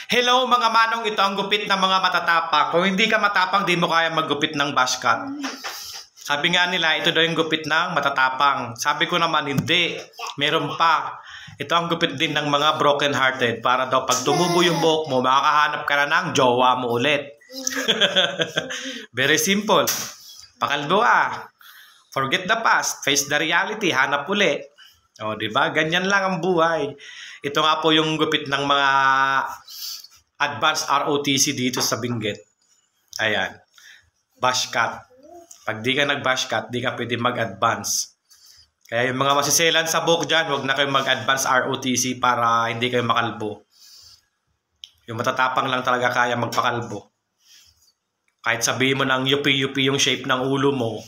Hello mga manong, ito ang gupit ng mga matatapang. Kung hindi ka matapang, di mo kaya maggupit ng bush cut. Sabi nga nila, ito daw yung gupit ng matatapang. Sabi ko naman, hindi. Meron pa. Ito ang gupit din ng mga broken hearted. Para daw pag tumubo yung buhok mo, makakahanap ka na ng jowa mo ulit. Very simple. Pakalbo ah. Forget the past. Face the reality. Hanap uli. O, diba? Ganyan lang ang buhay. Ito nga po yung gupit ng mga advanced ROTC dito sa Benguet. Ayan. Bush cut. Pag di ka nag-bush cut, di ka pwede mag-advance. Kaya yung mga masiselan sa buhok dyan, huwag na kayong mag-advance ROTC para hindi kayo makalbo. Yung matatapang lang talaga kaya magpakalbo. Kahit sabihin mo ng yupi-yupi yung shape ng ulo mo,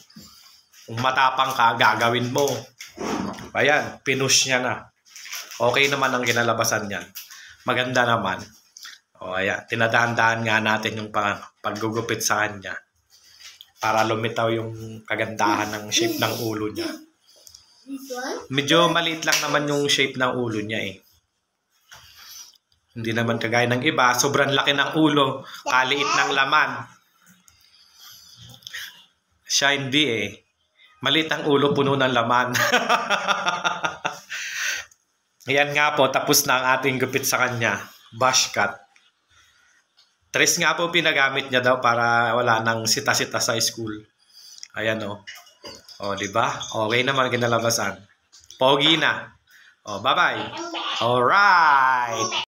kung matapang ka, gagawin mo. Ayan, pinush niya na. Okay naman ang kinalabasan niyan. Maganda naman. O ayan, tinadaan-daan nga natin yung paggugupit sa kanya. Para lumitaw yung kagandahan ng shape ng ulo niya. Medyo maliit lang naman yung shape ng ulo niya eh. Hindi naman kagaya ng iba, sobrang laki ng ulo, kaliit ng laman. Siya hindi eh. Maliit ang ulo, puno ng laman. Ayan nga po, tapos na ang ating gupit sa kanya. Bush cut. 3 nga po pinagamit niya daw para wala nang sita-sita sa school. Ayan o. O, diba? Okay naman kinalabasan. Pogi na. O, bye-bye. Alright.